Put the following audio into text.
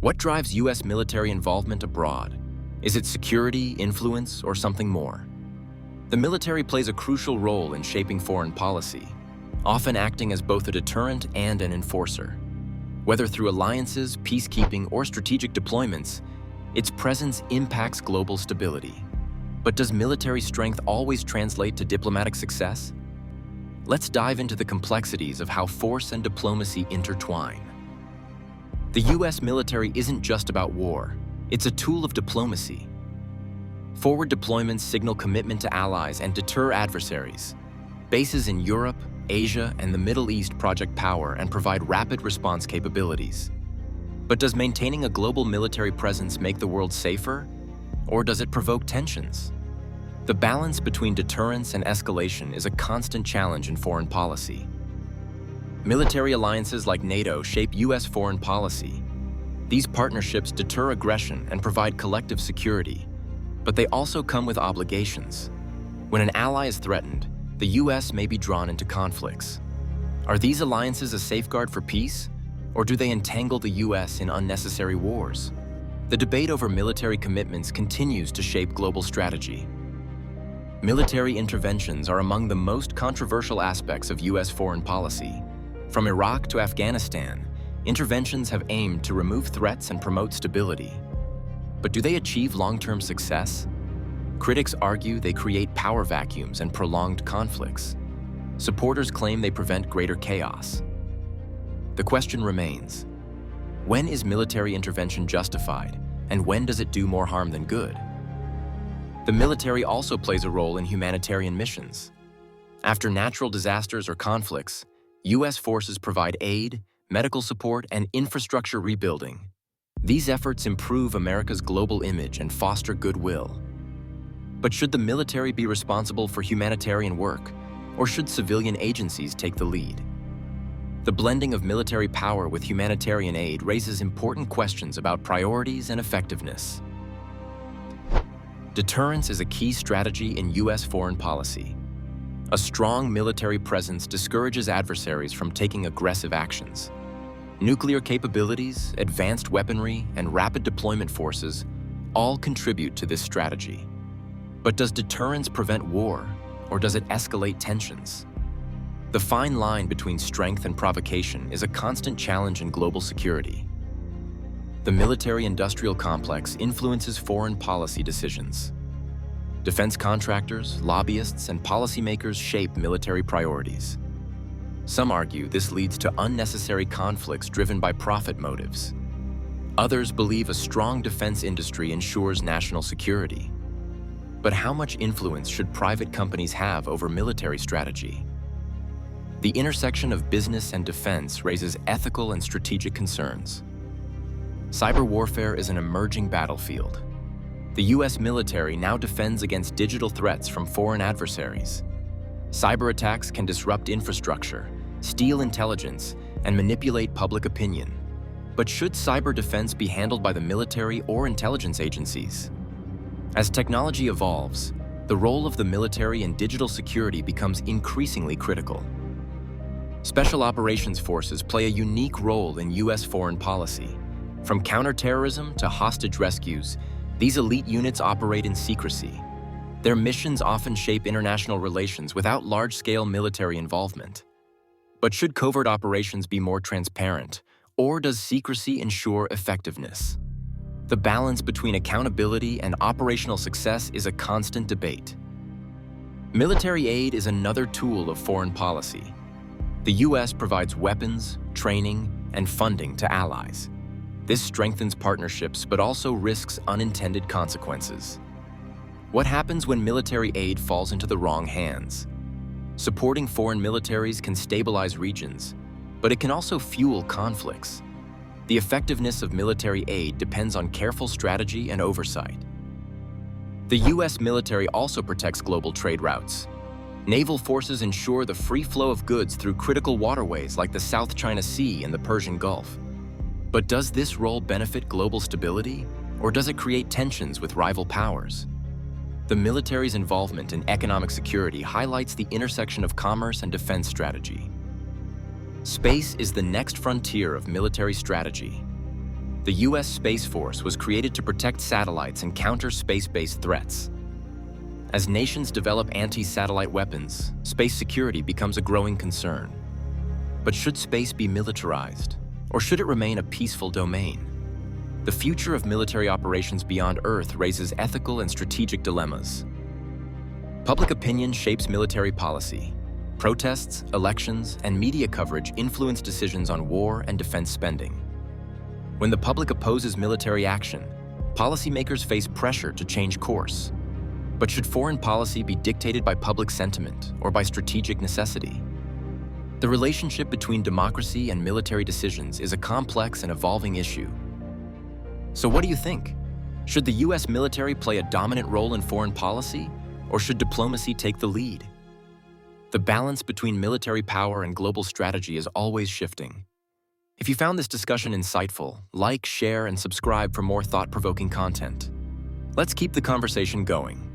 What drives U.S. military involvement abroad? Is it security, influence, or something more? The military plays a crucial role in shaping foreign policy, often acting as both a deterrent and an enforcer. Whether through alliances, peacekeeping, or strategic deployments, its presence impacts global stability. But does military strength always translate to diplomatic success? Let's dive into the complexities of how force and diplomacy intertwine. The U.S. military isn't just about war, it's a tool of diplomacy. Forward deployments signal commitment to allies and deter adversaries. Bases in Europe, Asia, and the Middle East project power and provide rapid response capabilities. But does maintaining a global military presence make the world safer, or does it provoke tensions? The balance between deterrence and escalation is a constant challenge in foreign policy. Military alliances like NATO shape U.S. foreign policy. These partnerships deter aggression and provide collective security, but they also come with obligations. When an ally is threatened, the U.S. may be drawn into conflicts. Are these alliances a safeguard for peace, or do they entangle the U.S. in unnecessary wars? The debate over military commitments continues to shape global strategy. Military interventions are among the most controversial aspects of U.S. foreign policy. From Iraq to Afghanistan, interventions have aimed to remove threats and promote stability. But do they achieve long-term success? Critics argue they create power vacuums and prolonged conflicts. Supporters claim they prevent greater chaos. The question remains: when is military intervention justified, and when does it do more harm than good? The military also plays a role in humanitarian missions. After natural disasters or conflicts, U.S. forces provide aid, medical support, and infrastructure rebuilding. These efforts improve America's global image and foster goodwill. But should the military be responsible for humanitarian work, or should civilian agencies take the lead? The blending of military power with humanitarian aid raises important questions about priorities and effectiveness. Deterrence is a key strategy in U.S. foreign policy. A strong military presence discourages adversaries from taking aggressive actions. Nuclear capabilities, advanced weaponry, and rapid deployment forces all contribute to this strategy. But does deterrence prevent war, or does it escalate tensions? The fine line between strength and provocation is a constant challenge in global security. The military-industrial complex influences foreign policy decisions. Defense contractors, lobbyists, and policymakers shape military priorities. Some argue this leads to unnecessary conflicts driven by profit motives. Others believe a strong defense industry ensures national security. But how much influence should private companies have over military strategy? The intersection of business and defense raises ethical and strategic concerns. Cyber warfare is an emerging battlefield. The U.S. military now defends against digital threats from foreign adversaries. Cyber attacks can disrupt infrastructure, steal intelligence, and manipulate public opinion. But should cyber defense be handled by the military or intelligence agencies? As technology evolves, the role of the military in digital security becomes increasingly critical. Special operations forces play a unique role in U.S. foreign policy. From counterterrorism to hostage rescues, these elite units operate in secrecy. Their missions often shape international relations without large-scale military involvement. But should covert operations be more transparent, or does secrecy ensure effectiveness? The balance between accountability and operational success is a constant debate. Military aid is another tool of foreign policy. The U.S. provides weapons, training, and funding to allies. This strengthens partnerships but also risks unintended consequences. What happens when military aid falls into the wrong hands? Supporting foreign militaries can stabilize regions, but it can also fuel conflicts. The effectiveness of military aid depends on careful strategy and oversight. The U.S. military also protects global trade routes. Naval forces ensure the free flow of goods through critical waterways like the South China Sea and the Persian Gulf. But does this role benefit global stability, or does it create tensions with rival powers? The military's involvement in economic security highlights the intersection of commerce and defense strategy. Space is the next frontier of military strategy. The U.S. Space Force was created to protect satellites and counter space-based threats. As nations develop anti-satellite weapons, space security becomes a growing concern. But should space be militarized, or should it remain a peaceful domain? The future of military operations beyond Earth raises ethical and strategic dilemmas. Public opinion shapes military policy. Protests, elections, and media coverage influence decisions on war and defense spending. When the public opposes military action, policymakers face pressure to change course. But should foreign policy be dictated by public sentiment or by strategic necessity? The relationship between democracy and military decisions is a complex and evolving issue. So what do you think? Should the U.S. military play a dominant role in foreign policy, or should diplomacy take the lead? The balance between military power and global strategy is always shifting. If you found this discussion insightful, like, share, and subscribe for more thought-provoking content. Let's keep the conversation going.